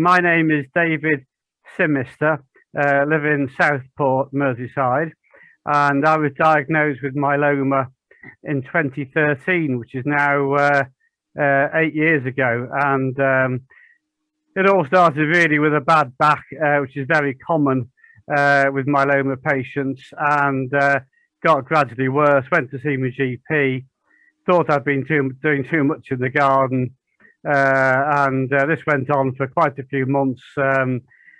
My name is David Simister, live in Southport, Merseyside, and I was diagnosed with myeloma in 2013, which is now 8 years ago. And it all started really with a bad back, which is very common with myeloma patients, and got gradually worse. Went to see my GP, thought I'd been doing too much in the garden, and this went on for quite a few months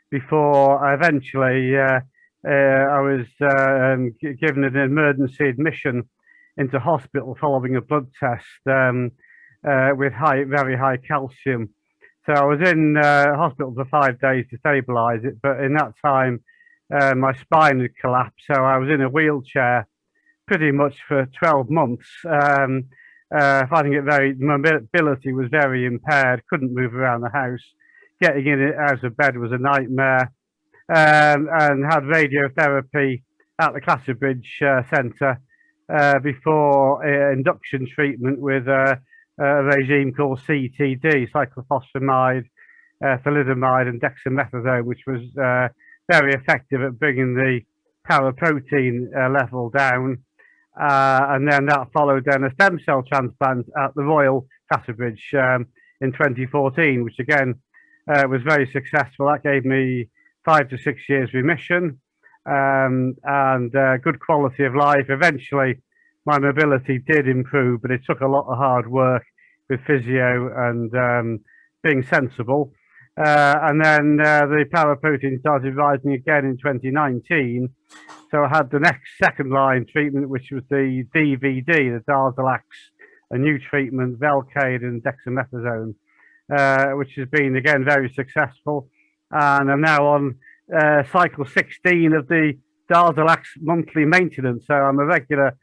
before eventually I was given an emergency admission into hospital following a blood test with very high calcium. So I was in hospital for 5 days to stabilise it, but in that time my spine had collapsed, so I was in a wheelchair pretty much for 12 months. Finding it my mobility was very impaired, couldn't move around the house. Getting in and out of bed was a nightmare, and had radiotherapy at the Clatterbridge Centre before induction treatment with a regime called CTD, cyclophosphamide, thalidomide and dexamethasone, which was very effective at bringing the paraprotein level down. And then that followed then a stem cell transplant at the Royal Clatterbridge in 2014, which again was very successful. That gave me 5 to 6 years remission and good quality of life. Eventually my mobility did improve, but it took a lot of hard work with physio and being sensible. And then the paraprotein started rising again in 2019. So I had the next second line treatment, which was the DVD, the Darzalex, a new treatment, Velcade and dexamethasone, which has been again very successful. And I'm now on cycle 16 of the Darzalex monthly maintenance. So I'm a regular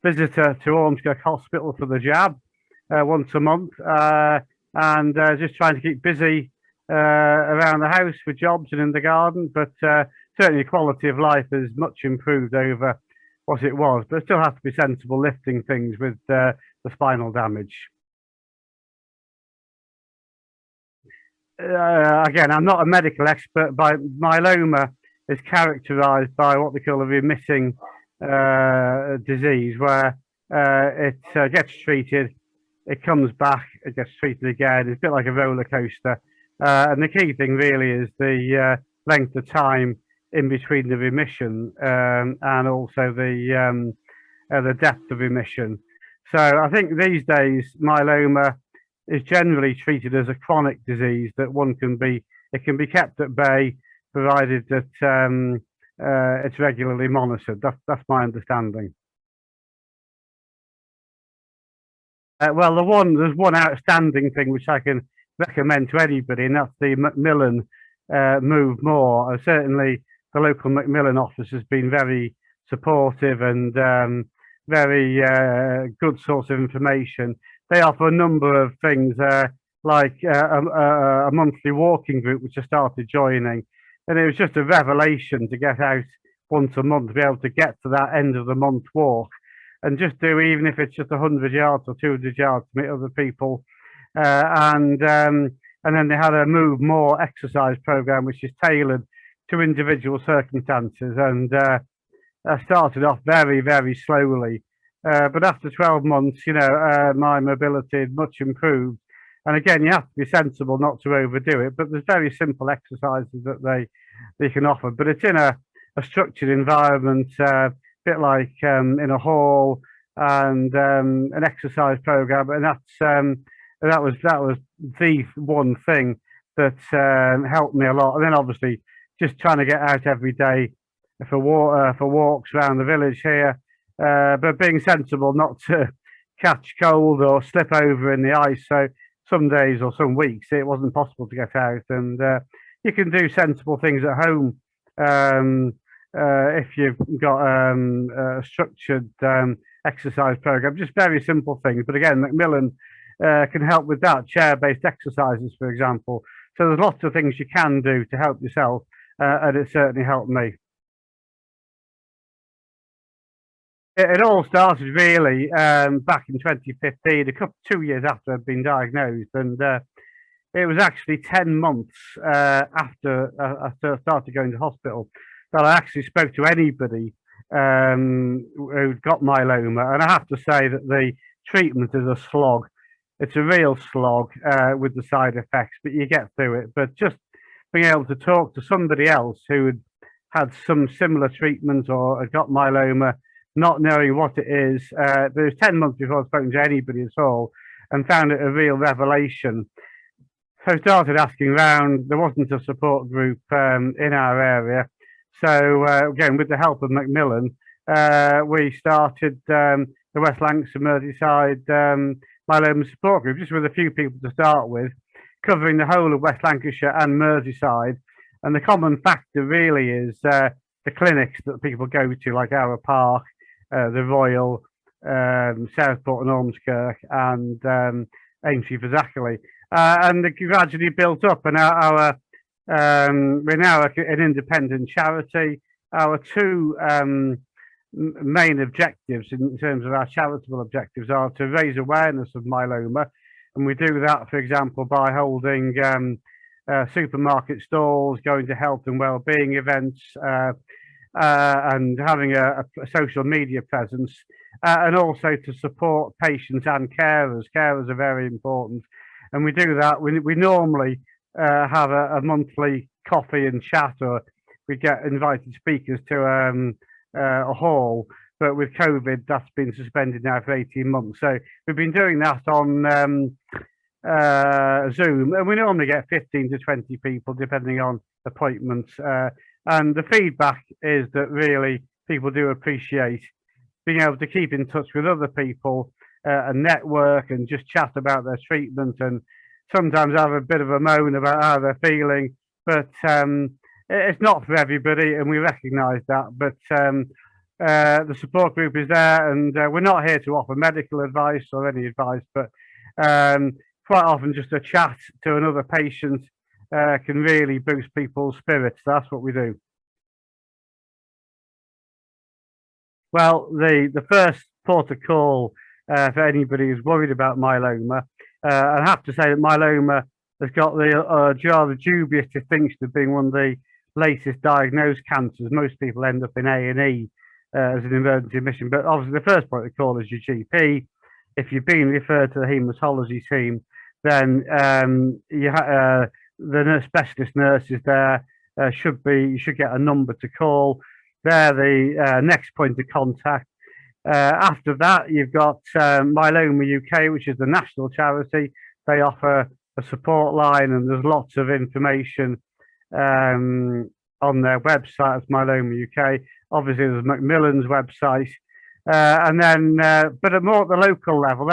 visitor to Ormskirk Hospital for the jab once a month, and just trying to keep busy around the house with jobs and in the garden. But certainly quality of life is much improved over what it was, but still have to be sensible lifting things with the spinal damage. Again, I'm not a medical expert, but myeloma is characterized by what we call a remitting disease, where it gets treated, it comes back, it gets treated again. It's a bit like a roller coaster. And the key thing really is the length of time in between the remission and also the depth of remission. So I think these days myeloma is generally treated as a chronic disease that it can be kept at bay, provided that it's regularly monitored. That's my understanding. Well, there's one outstanding thing which I can recommend to anybody, and that's the Macmillan Move More. Certainly the local Macmillan office has been very supportive and very good source of information. They offer a number of things like a monthly walking group, which I started joining, and it was just a revelation to get out once a month, to be able to get to that end of the month walk and just do, even if it's just 100 yards or 200 yards, to meet other people. And then they had a Move More exercise program, which is tailored to individual circumstances. And I started off very, very slowly, but after 12 months, my mobility had much improved. And again, you have to be sensible not to overdo it, but there's very simple exercises that they can offer. But it's in a structured environment, a bit like in a hall, and an exercise program, and that was the one thing that helped me a lot. And then obviously just trying to get out every day for walks around the village here, but being sensible not to catch cold or slip over in the ice. So some days or some weeks it wasn't possible to get out, and you can do sensible things at home if you've got a structured exercise program, just very simple things. But again, Macmillan can help with that, chair-based exercises, for example. So there's lots of things you can do to help yourself, and it certainly helped me. It all started really back in 2015, 2 years after I'd been diagnosed, and it was actually 10 months after I started going to hospital that I actually spoke to anybody who'd got myeloma. And I have to say that the treatment is a slog. It's a real slog with the side effects, but you get through it. But just being able to talk to somebody else who had some similar treatment or had got myeloma, not knowing what it is, there was 10 months before I'd spoken to anybody at all, and found it a real revelation. So I started asking around. There wasn't a support group in our area. So again, with the help of Macmillan, we started the West Lancashire Merseyside myeloma support group, just with a few people to start with, covering the whole of West Lancashire and Merseyside. And the common factor really is the clinics that people go to, like Our Park, the Royal, Southport and Ormskirk, and Aintree for Zachary. And they gradually built up, and we're now an independent charity. Our two main objectives in terms of our charitable objectives are to raise awareness of myeloma, and we do that, for example, by holding supermarket stalls, going to health and well-being events, and having a social media presence, and also to support patients and carers. Carers are very important, and we do that. We normally have a monthly coffee and chat, or we get invited speakers to a hall. But with COVID, that's been suspended now for 18 months. So we've been doing that on Zoom, and we normally get 15 to 20 people, depending on appointments. And the feedback is that really people do appreciate being able to keep in touch with other people and network and just chat about their treatment, and sometimes have a bit of a moan about how they're feeling. But it's not for everybody, and we recognise that. But the support group is there, and we're not here to offer medical advice or any advice, but quite often just a chat to another patient can really boost people's spirits. That's what we do. Well, the first port of call for anybody who's worried about myeloma, I have to say that myeloma has got the rather dubious distinction of being one of the latest diagnosed cancers. Most people end up in A&E as an emergency admission, but obviously the first point of call is your GP. If you've been referred to the haematology team, then the specialist nurses there you should get a number to call. They're the next point of contact. After that, you've got Myeloma UK, which is the national charity. They offer a support line, and there's lots of information on their website. It's Myeloma UK. Obviously, there's Macmillan's website, and then, but at more at the local level,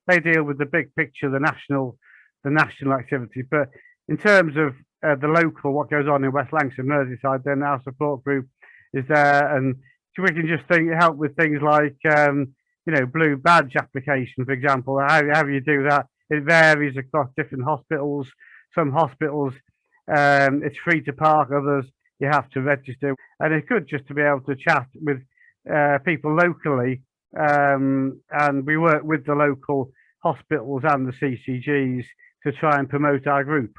they deal with the big picture, the national activity. But in terms of the local, what goes on in West Lancashire, Merseyside, then our support group is there, and we can just help with things like blue badge application, for example. How you do that? It varies across different hospitals. Some hospitals it's free to park, others you have to register, and it's good just to be able to chat with people locally, and we work with the local hospitals and the CCGs to try and promote our group.